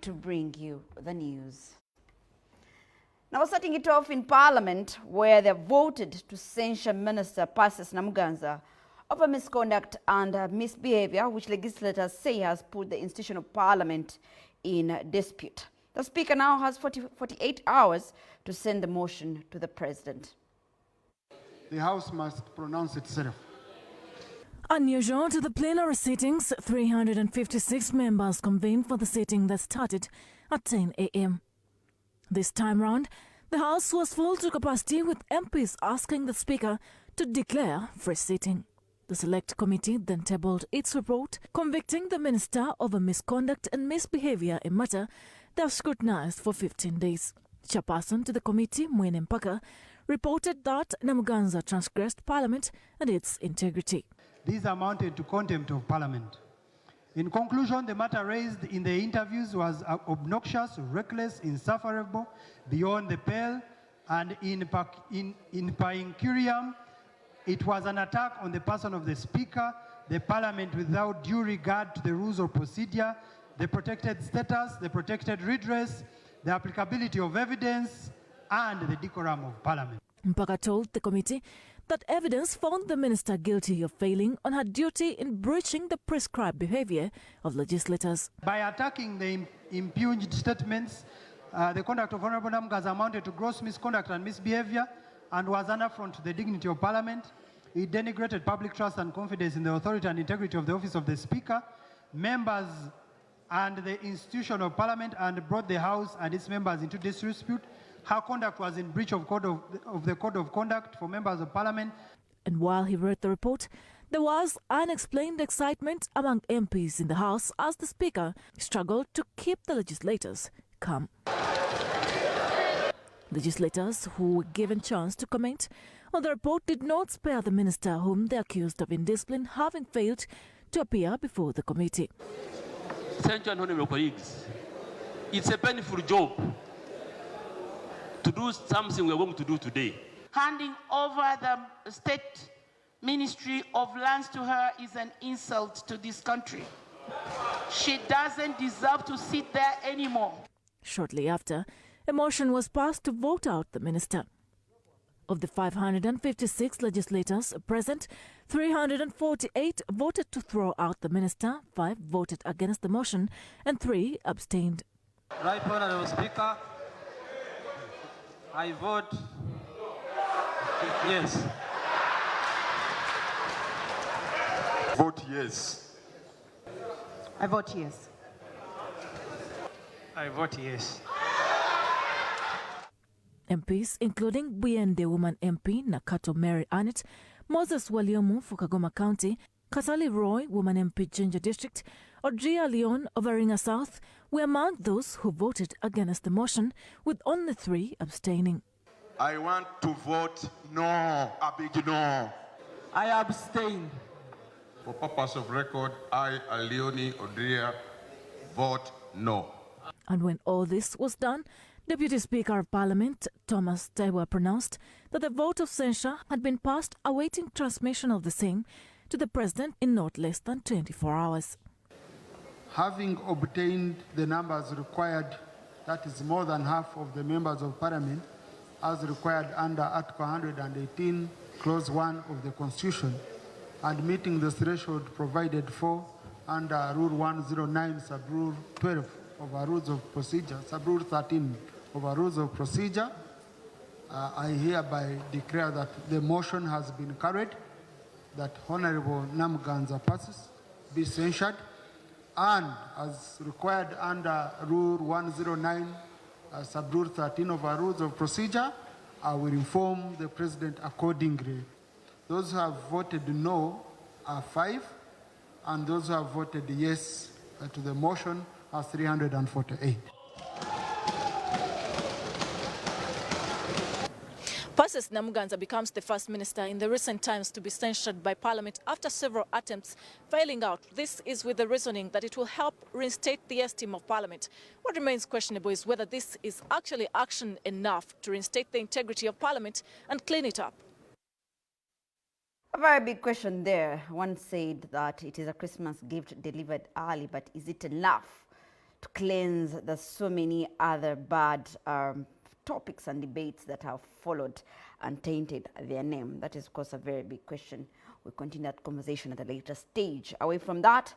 to bring you the news. Now we're starting it off in Parliament, where they voted to censure Minister Persis Namuganza over misconduct and misbehavior, which legislators say has put the institution of Parliament in dispute. The Speaker now has 48 hours to send the motion to the President. The House must pronounce itself. Unusual to the plenary sittings, 356 members convened for the sitting that started at 10 a.m. This time round, the House was full to capacity, with MPs asking the Speaker to declare free sitting. The Select Committee then tabled its report convicting the Minister over misconduct and misbehaviour, a matter they have scrutinised for 15 days. Chairperson to the committee, Mwene Mpaka, reported that Namuganza transgressed Parliament and its integrity. These amounted to contempt of Parliament. In conclusion, the matter raised in the interviews was obnoxious, reckless, insufferable, beyond the pale, and in per incuriam, it was an attack on the person of the Speaker, the Parliament without due regard to the rules of procedure, the protected status, the protected redress, the applicability of evidence, and the decorum of Parliament. Mpaka told the committee that evidence found the minister guilty of failing on her duty in breaching the prescribed behaviour of legislators. By attacking the impugned statements, the conduct of Honourable Namuganza amounted to gross misconduct and misbehaviour and was an affront to the dignity of Parliament. It denigrated public trust and confidence in the authority and integrity of the office of the Speaker, members and the institution of Parliament, and brought the House and its members into disrepute. Her conduct was in breach of the Code of Conduct for members of Parliament. And while he read the report, there was unexplained excitement among MPs in the House as the Speaker struggled to keep the legislators calm. Legislators who were given chance to comment on the report did not spare the minister, whom they accused of indiscipline, having failed to appear before the committee. Thank you, honourable colleagues. It's a painful job to do something we're going to do today. Handing over the State Ministry of Lands to her is an insult to this country. She doesn't deserve to sit there anymore. Shortly after, a motion was passed to vote out the minister. Of the 556 legislators present, 348 voted to throw out the minister, 5 voted against the motion, and 3 abstained. Right Honourable Speaker, I vote yes. Vote yes. I vote yes. I vote yes. MPs, including Buyende Woman MP Nakato Mary Annett, Moses Waliomu for Kagoma County, Katali Roy, Woman MP Ginger District, Odria Leon of Aringa South, were among those who voted against the motion, with only 3 abstaining. I want to vote no, a big no. I abstain. For purpose of record, I, Leonie Odria, vote no. And when all this was done, Deputy Speaker of Parliament Thomas Taiwa pronounced that the vote of censure had been passed, awaiting transmission of the same to the President in not less than 24 hours. Having obtained the numbers required, that is more than half of the members of Parliament, as required under Article 118, Clause 1 of the Constitution, and meeting the threshold provided for under Rule 109, Sub-Rule 12 of our Rules of Procedure, Sub-Rule 13 of our Rules of Procedure, I hereby declare that the motion has been carried, that Honourable Namuganza Persis be censured, and as required under Rule 109, Sub-Rule 13 of our Rules of Procedure, I will inform the President accordingly. Those who have voted no are 5, and those who have voted yes to the motion are 348. Persis Namuganza becomes the first minister in the recent times to be censured by Parliament after several attempts failing out. This is with the reasoning that it will help reinstate the esteem of Parliament. What remains questionable is whether this is actually action enough to reinstate the integrity of Parliament and clean it up. A very big question there. One said that it is a Christmas gift delivered early, but is it enough to cleanse the so many other bad topics and debates that have followed and tainted their name? That is, of course, a very big question. We'll continue that conversation at a later stage. Away from that,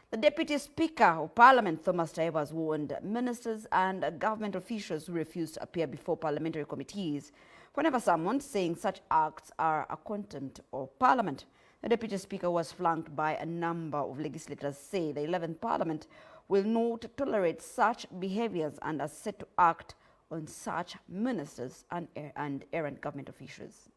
the Deputy Speaker of Parliament, Thomas Taiwo, has warned ministers and government officials who refuse to appear before parliamentary committees whenever summoned, saying such acts are a contempt of Parliament. The Deputy Speaker was flanked by a number of legislators say the 11th Parliament will not tolerate such behaviours and are set to act on such ministers and errant government officials.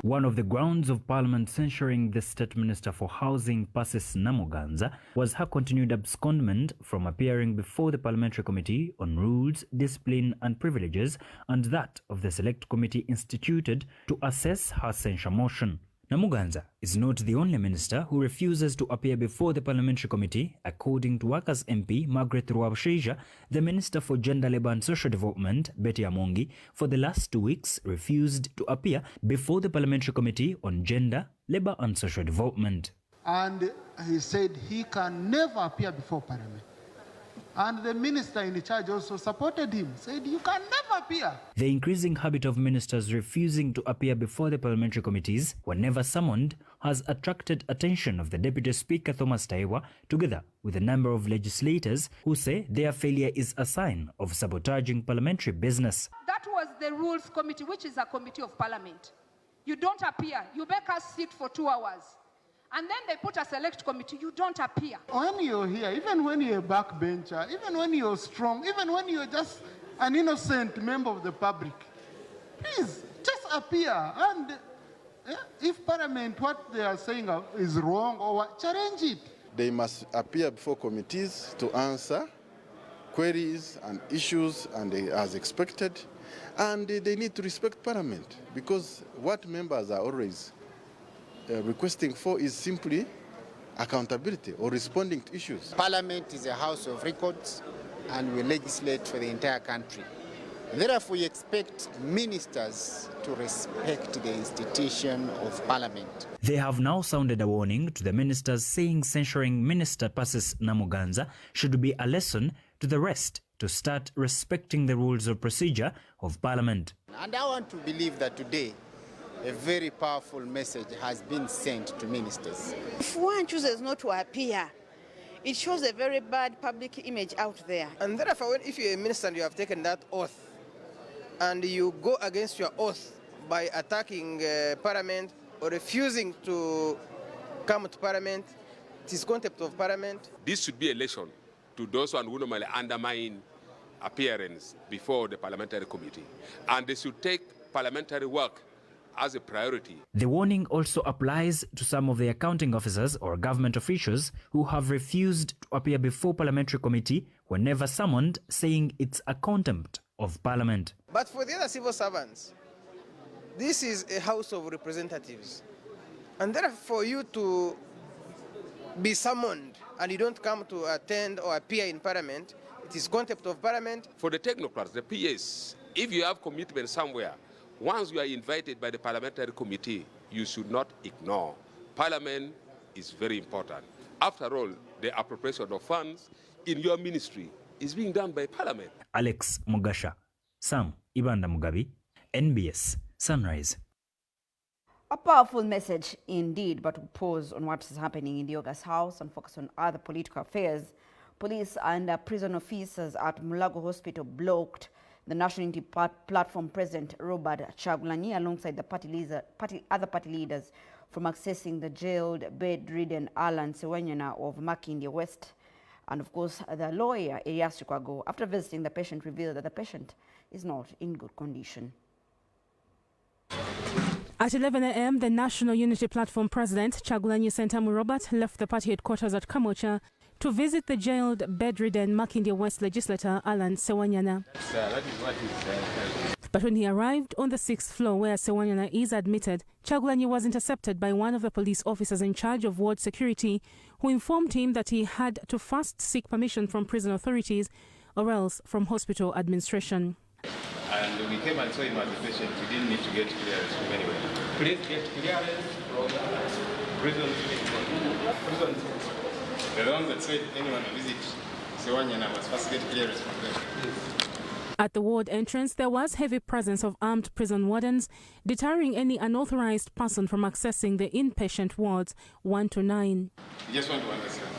One of the grounds of Parliament censuring the State Minister for Housing, Persis Namuganza, was her continued abscondment from appearing before the Parliamentary Committee on Rules, Discipline and Privileges and that of the Select Committee instituted to assess her censure motion. Namuganza is not the only minister who refuses to appear before the Parliamentary Committee. According to Workers MP Margaret Rwabushaija, the Minister for Gender, Labour and Social Development, Betty Amongi, for the last 2 weeks refused to appear before the Parliamentary Committee on Gender, Labour and Social Development. And he said he can never appear before Parliament. And the minister in charge also supported him, said you can never appear. The increasing habit of ministers refusing to appear before the parliamentary committees whenever summoned has attracted attention of the Deputy Speaker Thomas Taiwo, together with a number of legislators who say their failure is a sign of sabotaging parliamentary business. That was the Rules Committee, which is a committee of Parliament. You don't appear. You make us sit for 2 hours. And then they put a select committee, you don't appear. When you're here, even when you're a backbencher, even when you're strong, even when you're just an innocent member of the public, please, just appear. And if Parliament, what they are saying is wrong, or what, challenge it. They must appear before committees to answer queries and issues, and as expected. And they need to respect Parliament, because what members are always requesting for is simply accountability or responding to issues. Parliament is a house of records and we legislate for the entire country. Therefore, we expect ministers to respect the institution of Parliament. They have now sounded a warning to the ministers, saying censuring Minister Persis Namuganza should be a lesson to the rest to start respecting the rules of procedure of Parliament. And I want to believe that today a very powerful message has been sent to ministers. If one chooses not to appear, it shows a very bad public image out there. And therefore, if you're a minister and you have taken that oath, and you go against your oath by attacking Parliament or refusing to come to Parliament, it is contempt of Parliament. This should be a lesson to those who normally undermine appearance before the parliamentary committee. And they should take parliamentary work as a priority. The warning also applies to some of the accounting officers or government officials who have refused to appear before parliamentary committee whenever summoned, saying it's a contempt of Parliament. But for the other civil servants, this is a house of representatives. And therefore, for you to be summoned and you don't come to attend or appear in Parliament, it is contempt of Parliament. For the technocrats, the PS, if you have commitment somewhere, once you are invited by the parliamentary committee, you should not ignore. Parliament is very important. After all, the appropriation of funds in your ministry is being done by Parliament. Alex Mugasha, Sam Ibanda Mugabi, NBS Sunrise. A powerful message indeed, but we'll pause on what is happening in the August House and focus on other political affairs. Police and prison officers at Mulago Hospital blocked the National Unity Platform President Robert Kyagulanyi alongside the other party leaders from accessing the jailed, bedridden Alan Sewanyana of Makindye West. And of course, the lawyer, Elias Chikwago, after visiting the patient, revealed that the patient is not in good condition. At 11 a.m., the National Unity Platform President, Kyagulanyi Ssentamu Robert, left the party headquarters at Kamocha to visit the jailed, bedridden Makindye West legislator Alan Sewanyana. But when he arrived on the 6th floor where Sewanyana is admitted, Kyagulanyi was intercepted by one of the police officers in charge of ward security, who informed him that he had to first seek permission from prison authorities or else from hospital administration. And we came and saw him as a patient. We didn't need to get clearance from anywhere. Please get clearance from prison. They're the ones that said anyone who visits Sewanyana must first get clearance from them. At the ward entrance, there was heavy presence of armed prison wardens, deterring any unauthorized person from accessing the inpatient wards 1 to 9. We just want to understand.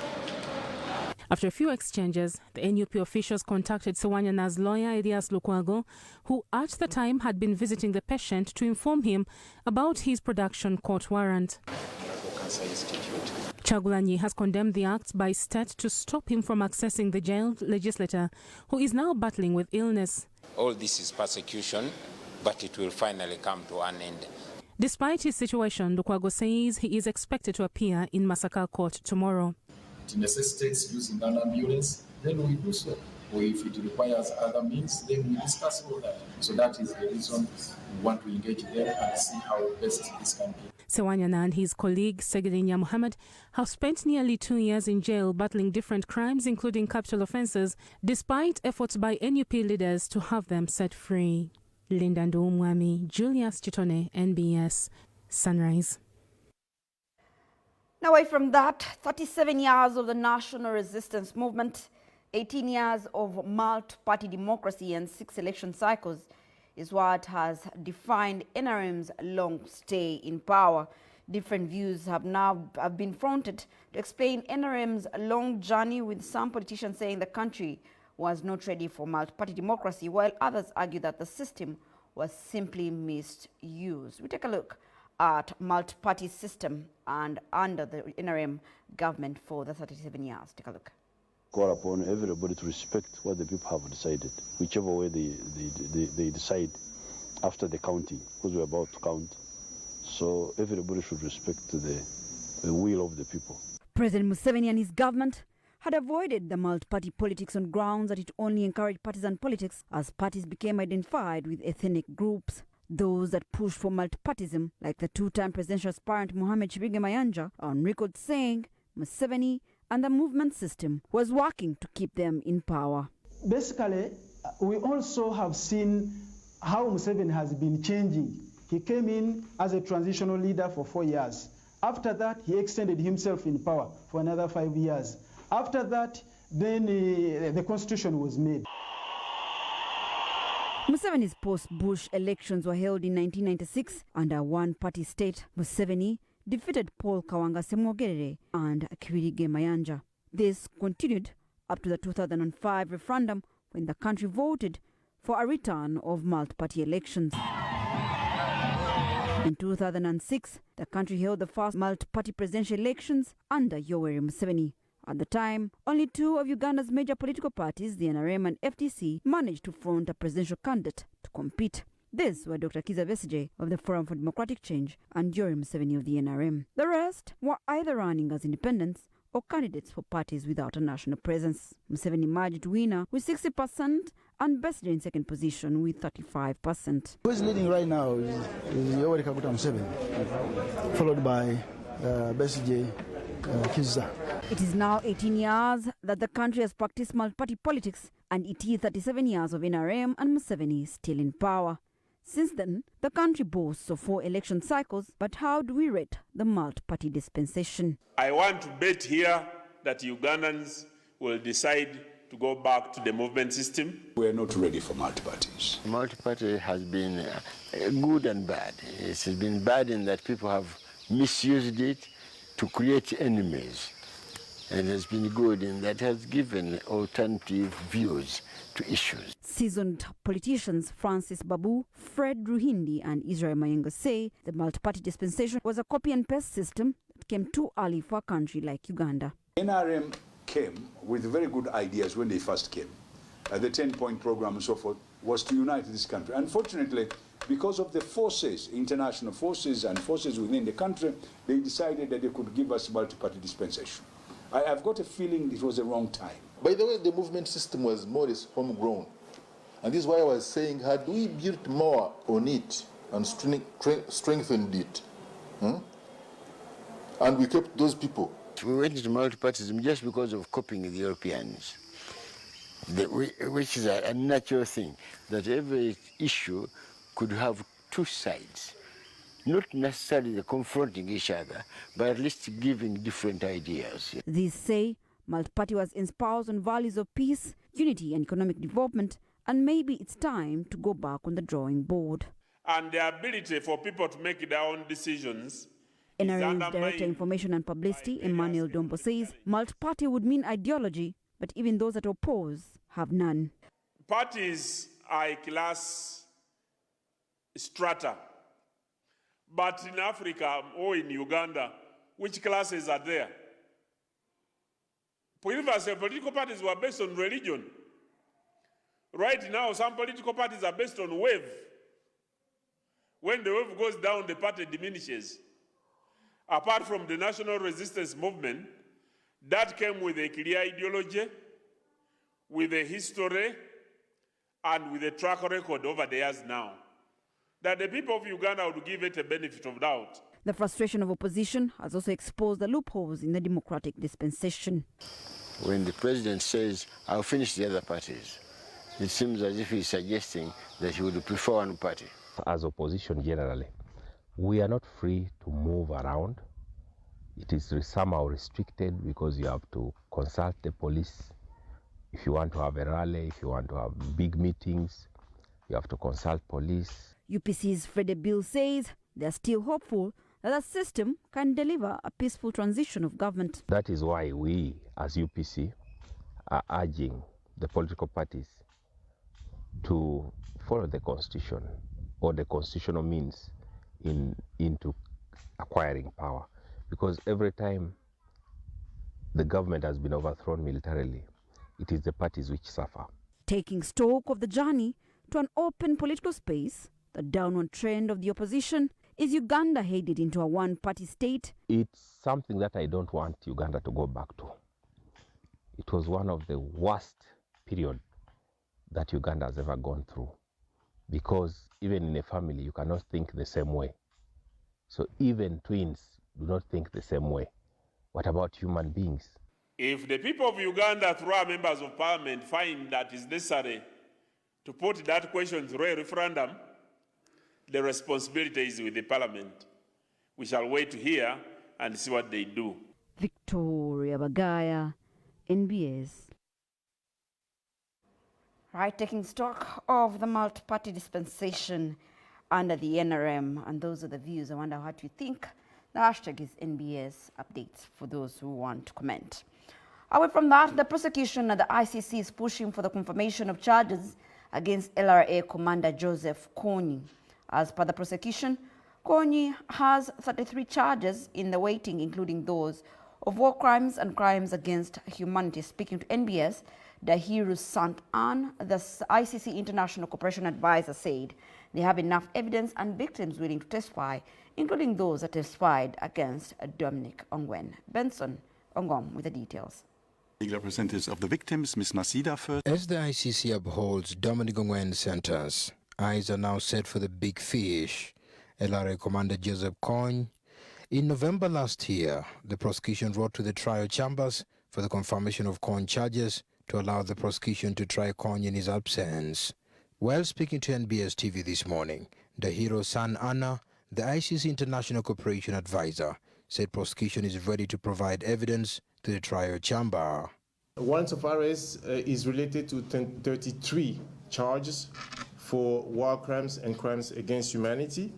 After a few exchanges, the NUP officials contacted Sewanyana's lawyer, Elias Lukwago, who at the time had been visiting the patient, to inform him about his production court warrant. Chagulanyi has condemned the acts by state to stop him from accessing the jailed legislator, who is now battling with illness. All this is persecution, but it will finally come to an end. Despite his situation, Lukwago says he is expected to appear in Masaka Court tomorrow. It necessitates using an ambulance, then we do so. Or if it requires other means, then we discuss all that. So that is the reason we want to engage them and see how best this can be. Sewanyana and his colleague Segedinya Mohammed have spent nearly 2 years in jail battling different crimes, including capital offences, despite efforts by NUP leaders to have them set free. Linda Nduumwami, Julius Chitone, NBS, Sunrise. Now, away from that, 37 years of the national resistance movement, 18 years of multi-party democracy and 6 election cycles is what has defined NRM's long stay in power. Different views have been fronted to explain NRM's long journey, with some politicians saying the country was not ready for multi-party democracy, while others argue that the system was simply misused. We take a look at multi-party system and under the NRM government for the 37 years. Take a look. Call upon everybody to respect what the people have decided, whichever way they decide after the counting, because we're about to count. So everybody should respect the will of the people. President Museveni and his government had avoided the multi-party politics on grounds that it only encouraged partisan politics, as parties became identified with ethnic groups. Those that pushed for multipartism, like the 2-time presidential aspirant Mohamed Chibige Mayanja, are on record saying Museveni and the movement system was working to keep them in power. Basically, we also have seen how Museveni has been changing. He came in as a transitional leader for 4 years. After that, he extended himself in power for another 5 years. After that, then the constitution was made. Museveni's post-Bush elections were held in 1996 under a one-party state. Museveni defeated Paul Kawanga Semwogerere and Chibige Mayanja. This continued up to the 2005 referendum, when the country voted for a return of multi-party elections. In 2006, the country held the first multi-party presidential elections under Yoweri Museveni. At the time, only 2 of Uganda's major political parties, the NRM and FDC, managed to front a presidential candidate to compete. These were Dr. Kizza Besigye of the Forum for Democratic Change and Yoweri Museveni of the NRM. The rest were either running as independents or candidates for parties without a national presence. Museveni emerged winner with 60% and Besigye in second position with 35%. Who is leading right now is Yoweri Kaguta Museveni, followed by Besigye Kizza. It is now 18 years that the country has practiced multi-party politics, and it is 37 years of NRM and Museveni still in power. Since then, the country boasts of 4 election cycles, but how do we rate the multi-party dispensation? I want to bet here that Ugandans will decide to go back to the movement system. We are not ready for multi-parties. Multi-party has been good and bad. It has been bad in that people have misused it to create enemies. And it has been good in that it has given alternative views to issues. Seasoned politicians Francis Babu, Fred Ruhindi and Israel Mayengo say the multi-party dispensation was a copy and paste system that came too early for a country like Uganda. NRM came with very good ideas when they first came. The 10-point program and so forth was to unite this country. Unfortunately, because of the forces, international forces and forces within the country, they decided that they could give us multi-party dispensation. I've got a feeling it was the wrong time. By the way, the movement system was more or less homegrown. And this is why I was saying, had we built more on it and strengthened it, and we kept those people. We went into multipartyism just because of copying the Europeans, which is a natural thing, that every issue could have 2 sides. Not necessarily confronting each other, but at least giving different ideas. These say Malt Party was espoused on values of peace, unity and economic development, and maybe it's time to go back on the drawing board. And the ability for people to make their own decisions. NRM's Director Information and Publicity, Emmanuel Dombo, says Malt Party would mean ideology, but even those that oppose have none. Parties are a class strata. But in Africa or in Uganda, which classes are there? Previously, political parties were based on religion. Right now, some political parties are based on wave. When the wave goes down, the party diminishes. Apart from the national resistance movement, that came with a clear ideology, with a history, and with a track record over the years now, that the people of Uganda would give it a benefit of doubt. The frustration of opposition has also exposed the loopholes in the democratic dispensation. When the president says, I'll finish the other parties, it seems as if he's suggesting that he would prefer one party. As opposition generally, we are not free to move around. It is somehow restricted because you have to consult the police. If you want to have a rally, if you want to have big meetings, you have to consult police. UPC's Frede Bill says they are still hopeful that the system can deliver a peaceful transition of government. That is why we, as UPC, are urging the political parties to follow the constitution or the constitutional means into acquiring power. Because every time the government has been overthrown militarily, it is the parties which suffer. Taking stock of the journey to an open political space, the downward trend of the opposition, is Uganda headed into a one-party state? It's something that I don't want Uganda to go back to. It was one of the worst periods that Uganda has ever gone through. Because even in a family, you cannot think the same way. So even twins do not think the same way. What about human beings? If the people of Uganda, through our members of parliament, find that it's necessary to put that question through a referendum, the responsibility is with the parliament. We shall wait to hear and see what they do. Victoria Bagaya, NBS. Right, taking stock of the multi-party dispensation under the NRM, and those are the views. I wonder what you think. The hashtag is NBS Updates for those who want to comment. Away from that, the prosecution at the ICC is pushing for the confirmation of charges against LRA Commander Joseph Kony. As per the prosecution, Kony has 33 charges in the waiting, including those of war crimes and crimes against humanity. Speaking to NBS, Dahiru Sant-An, the ICC International Cooperation Advisor, said they have enough evidence and victims willing to testify, including those that testified against Dominic Ongwen. Benson Ongom with the details. Legal representatives of the victims, Ms. Masida first. As the ICC upholds Dominic Ongwen's sentence, eyes are now set for the big fish, LRA Commander Joseph Kony. In November last year, the prosecution wrote to the trial chambers for the confirmation of Kony charges to allow the prosecution to try Kony in his absence. While speaking to NBS TV this morning, Dahiru Sant-An, the ICC International Cooperation Advisor, said prosecution is ready to provide evidence to the trial chamber. Warrant of arrest is related to 33 charges for war crimes and crimes against humanity.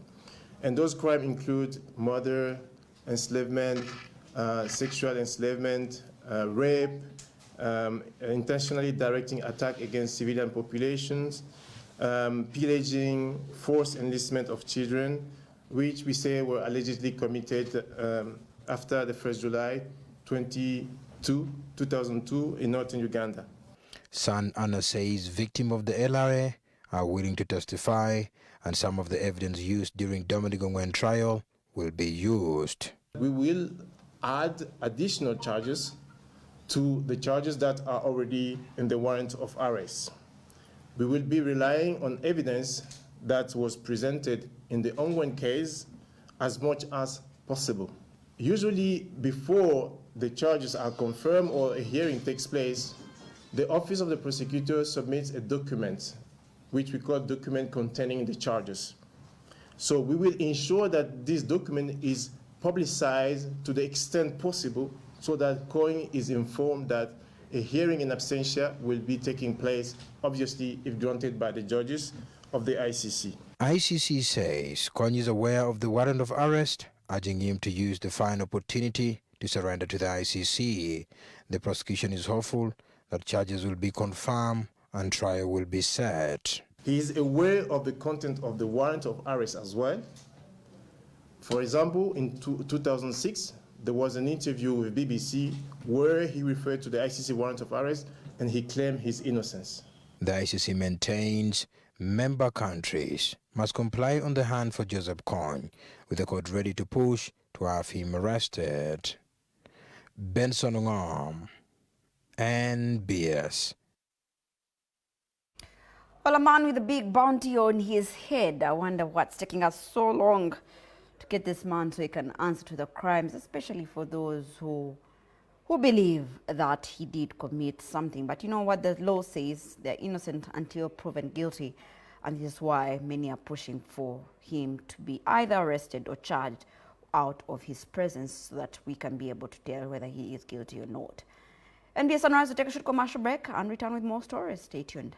And those crimes include murder, enslavement, sexual enslavement, rape, intentionally directing attack against civilian populations, pillaging, forced enlistment of children, which we say were allegedly committed after the 1st July 2002 in northern Uganda. Sant-An says victims of the LRA are willing to testify, and some of the evidence used during Dominic Ongwen's trial will be used. We will add additional charges to the charges that are already in the warrant of arrest. We will be relying on evidence that was presented in the Ongwen case as much as possible. Usually, before the charges are confirmed or a hearing takes place, the Office of the Prosecutor submits a document, which we call document containing the charges. So we will ensure that this document is publicized to the extent possible so that COIN is informed that a hearing in absentia will be taking place, obviously if granted by the judges of the ICC. ICC says COIN is aware of the warrant of arrest, urging him to use the fine opportunity to surrender to the ICC. The prosecution is hopeful that charges will be confirmed and trial will be set. He is aware of the content of the warrant of arrest as well. For example, in 2006, there was an interview with BBC where he referred to the ICC warrant of arrest and he claimed his innocence. The ICC maintains member countries must comply on the hand for Joseph Kony, with the court ready to push to have him arrested. Benson Ngom, NBS. Well, a man with a big bounty on his head. I wonder what's taking us so long to get this man so he can answer to the crimes, especially for those who believe that he did commit something. But you know what the law says? They're innocent until proven guilty. And this is why many are pushing for him to be either arrested or charged out of his presence so that we can be able to tell whether he is guilty or not. NBS Sunrise will take a short commercial break and return with more stories. Stay tuned.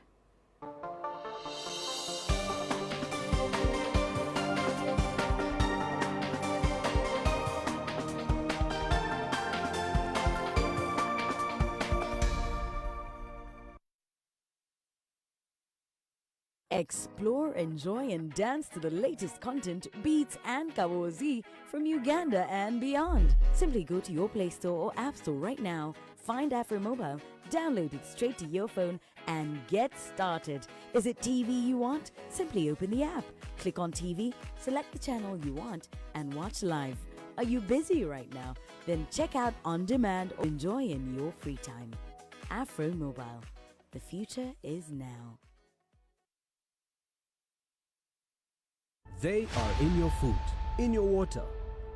Explore, enjoy and dance to the latest content, beats and kawozi from Uganda and beyond. Simply go to your Play Store or App Store right now, find Afro Mobile, download it straight to your phone and get started. Is it TV you want? Simply open the app, click on TV, select the channel you want and watch live. Are you busy right now? Then check out On Demand or enjoy in your free time. Afro Mobile. The future is now. They are in your food, in your water,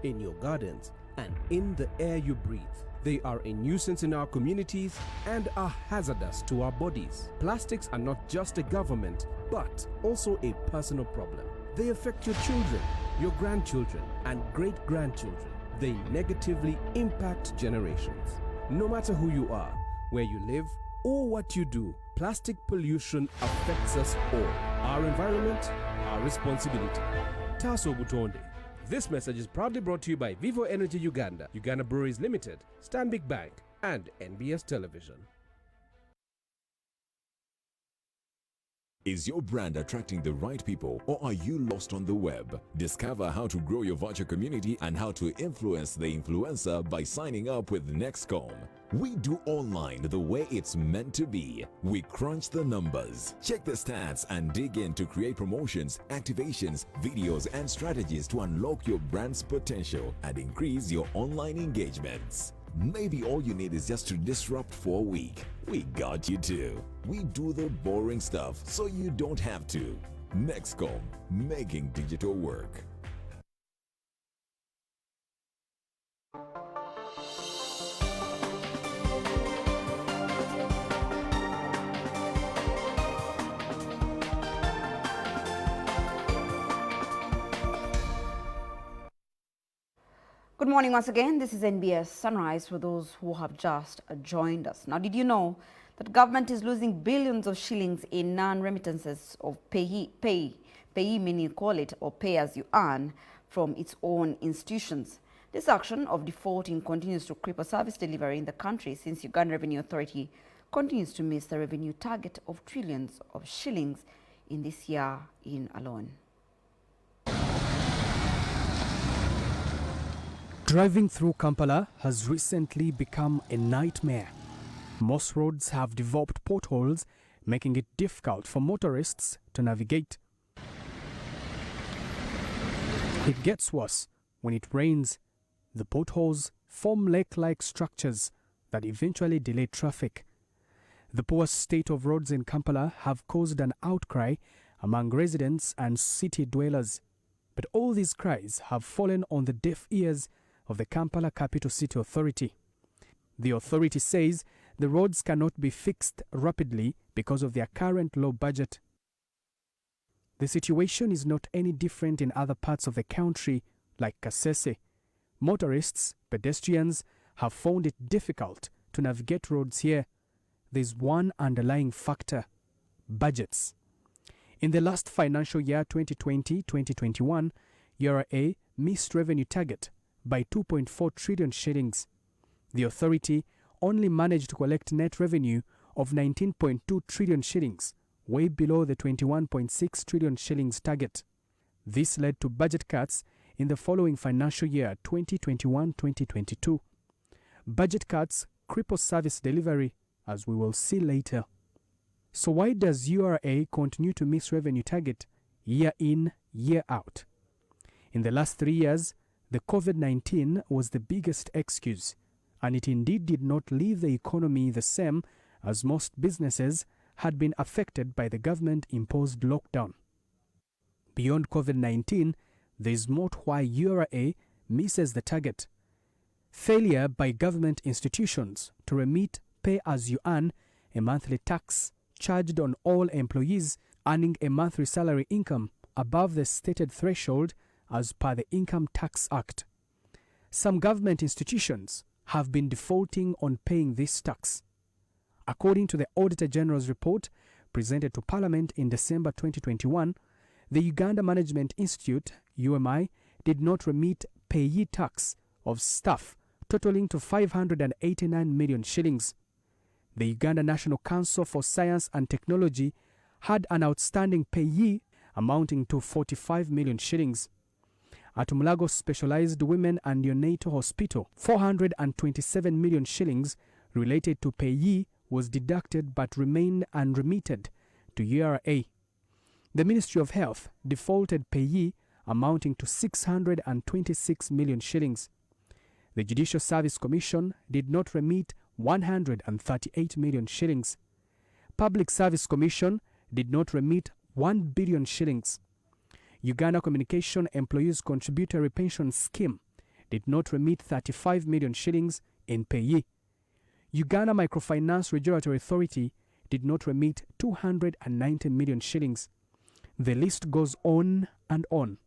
in your gardens, and in the air you breathe. They are a nuisance in our communities and are hazardous to our bodies. Plastics are not just a government, but also a personal problem. They affect your children, your grandchildren, and great-grandchildren. They negatively impact generations. No matter who you are, where you live, or what you do, plastic pollution affects us all. Our environment, our responsibility. Taso Butonde. This message is proudly brought to you by Vivo Energy Uganda, Uganda Breweries Limited, Stanbic Bank, and NBS Television. Is your brand attracting the right people, or are you lost on the web? Discover how to grow your virtual community and how to influence the influencer by signing up with Nextcom. We do online the way it's meant to be. We crunch the numbers, check the stats, and dig in to create promotions, activations, videos, and strategies to unlock your brand's potential and increase your online engagements. Maybe all you need is just to disrupt for a week. We got you too. We do the boring stuff so you don't have to. Nextcom, making digital work. Good morning once again. This is NBS Sunrise for those who have just joined us. Now, did you know that government is losing billions of shillings in non-remittances of pay meaning call it or pay as you earn from its own institutions? This action of defaulting continues to cripple service delivery in the country since Uganda Revenue Authority continues to miss the revenue target of trillions of shillings in this year in alone. Driving through Kampala has recently become a nightmare. Most roads have developed potholes, making it difficult for motorists to navigate. It gets worse when it rains. The potholes form lake-like structures that eventually delay traffic. The poor state of roads in Kampala have caused an outcry among residents and city dwellers. But all these cries have fallen on the deaf ears of the Kampala Capital City Authority. The authority says the roads cannot be fixed rapidly because of their current low budget. The situation is not any different in other parts of the country, like Kasese. Motorists, pedestrians, have found it difficult to navigate roads here. There's one underlying factor: budgets. In the last financial year 2020-2021, URA missed revenue target by 2.4 trillion shillings. The authority only managed to collect net revenue of 19.2 trillion shillings, way below the 21.6 trillion shillings target. This led to budget cuts in the following financial year 2021-2022. Budget cuts cripple service delivery, as we will see later. So why does URA continue to miss revenue target year in, year out? In the last 3 years, the COVID-19 was the biggest excuse, and it indeed did not leave the economy the same, as most businesses had been affected by the government-imposed lockdown. Beyond COVID-19, there is more to why URA misses the target. Failure by government institutions to remit pay-as-you-earn, a monthly tax charged on all employees earning a monthly salary income above the stated threshold as per the Income Tax Act. Some government institutions have been defaulting on paying this tax. According to the Auditor General's report presented to Parliament in December 2021, the Uganda Management Institute, UMI, did not remit payee tax of staff totaling to 589 million shillings. The Uganda National Council for Science and Technology had an outstanding payee amounting to 45 million shillings. At Mulago Specialized Women and Neonatal Hospital, 427 million shillings related to payee was deducted but remained unremitted to URA. The Ministry of Health defaulted payee amounting to 626 million shillings. The Judicial Service Commission did not remit 138 million shillings. Public Service Commission did not remit 1 billion shillings. Uganda Communication Employees Contributory Pension Scheme did not remit 35 million shillings in payee. Uganda Microfinance Regulatory Authority did not remit 290 million shillings. The list goes on and on.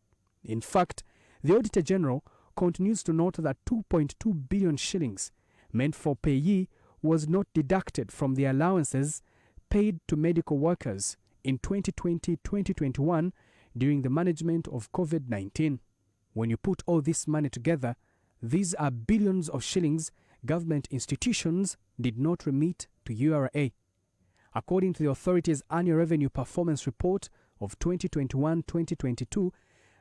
In fact, the Auditor General continues to note that 2.2 billion shillings meant for payee was not deducted from the allowances paid to medical workers in 2020-2021 during the management of COVID-19. When you put all this money together, these are billions of shillings government institutions did not remit to URA. According to the authority's annual revenue performance report of 2021-2022,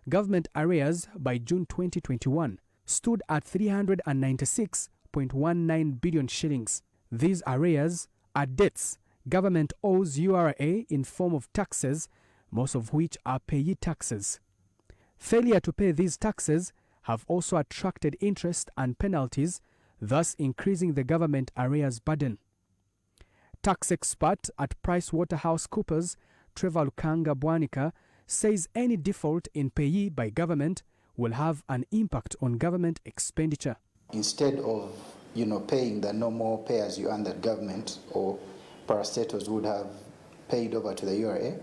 government arrears by June 2021 stood at 396.19 billion shillings. These arrears are debts government owes URA in form of taxes, most of which are payee taxes. Failure to pay these taxes have also attracted interest and penalties, thus increasing the government arrears burden. Tax expert at PricewaterhouseCoopers, Trevor Lukanga Bwanika, says any default in payee by government will have an impact on government expenditure. Instead of paying the normal pay-as-you-earn that government or parastatals would have paid over to the URA,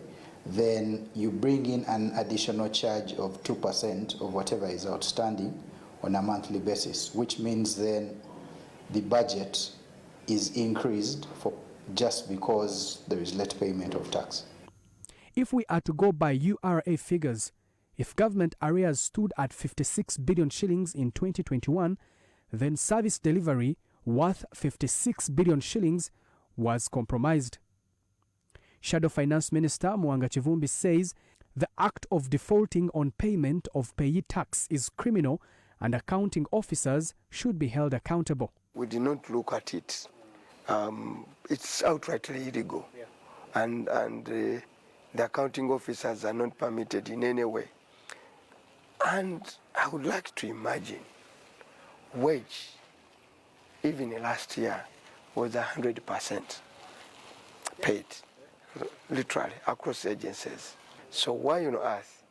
then you bring in an additional charge of 2% of whatever is outstanding on a monthly basis, which means then the budget is increased for just because there is late payment of tax. If we are to go by URA figures, if government arrears stood at 56 billion shillings in 2021, then service delivery worth 56 billion shillings was compromised. Shadow Finance Minister Mwanga Chivumbi says the act of defaulting on payment of payee tax is criminal and accounting officers should be held accountable. We did not look at it. It's outrightly illegal, and the accounting officers are not permitted in any way. And I would like to imagine wage, even last year, was 100% paid, literally, across agencies. So why on earth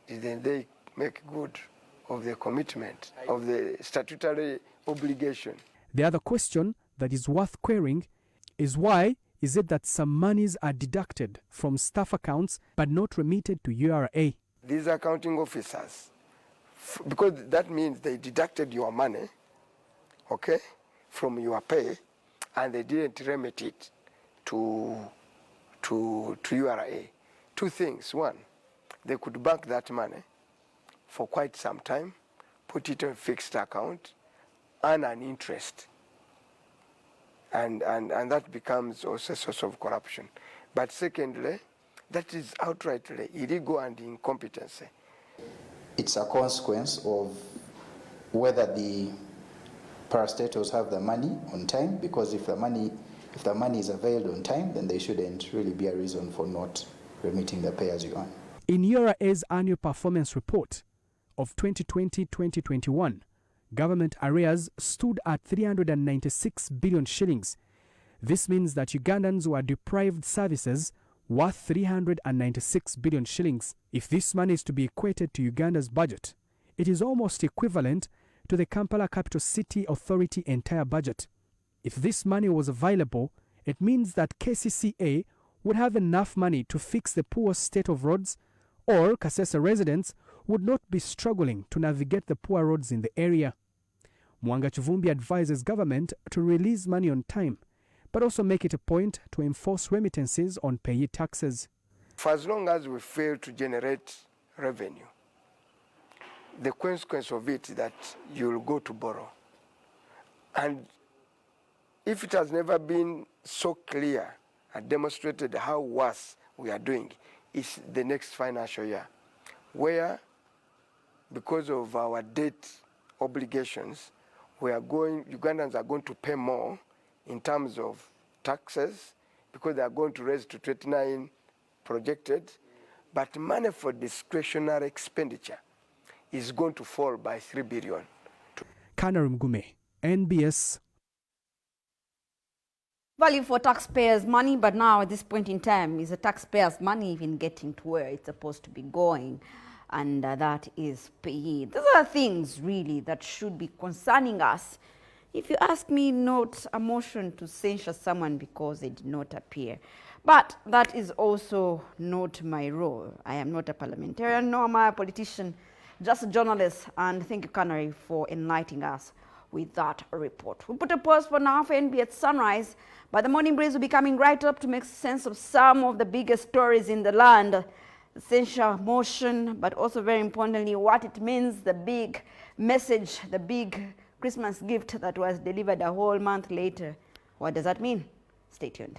didn't they make good of the commitment, of the statutory obligation? The other question that is worth querying is why is it that some monies are deducted from staff accounts but not remitted to URA? These accounting officers, because that means they deducted your money okay, from your pay, and they didn't remit it to URA. Two things. One, they could bank that money for quite some time, put it in a fixed account, earn an interest. And that becomes also a source of corruption. But secondly, that is outrightly illegal and incompetency. It's a consequence of whether the parastatals have the money on time, because if the money is availed on time, then there shouldn't really be a reason for not remitting the pay as you earn. In URA's annual performance report of 2020-2021, government arrears stood at 396 billion shillings. This means that Ugandans were deprived services worth 396 billion shillings. If this money is to be equated to Uganda's budget, it is almost equivalent to the Kampala Capital City Authority entire budget. If this money was available, it means that KCCA would have enough money to fix the poor state of roads, or Kasese residents would not be struggling to navigate the poor roads in the area. Mwanga Chivumbi advises government to release money on time, but also make it a point to enforce remittances on payee taxes. For as long as we fail to generate revenue, the consequence of it is that you will go to borrow. And if it has never been so clear and demonstrated how worse we are doing, it's the next financial year, where because of our debt obligations, Ugandans are going to pay more in terms of taxes, because they are going to raise to 29 projected, but money for discretionary expenditure is going to fall by 3 billion. Kanari Mgume, NBS. Value for taxpayers' money, but now at this point in time, is the taxpayers' money even getting to where it's supposed to be going? And that is payee. These are things really that should be concerning us. If you ask me, not a motion to censure someone because they did not appear. But that is also not my role. I am not a parliamentarian, nor am I a politician, just a journalist. And thank you, Kanari, for enlightening us with that report. We'll put a pause for now for NB at Sunrise, but the Morning Breeze will be coming right up to make sense of some of the biggest stories in the land. The censure motion, but also very importantly, what it means, the big message, the big Christmas gift that was delivered a whole month later. What does that mean? Stay tuned.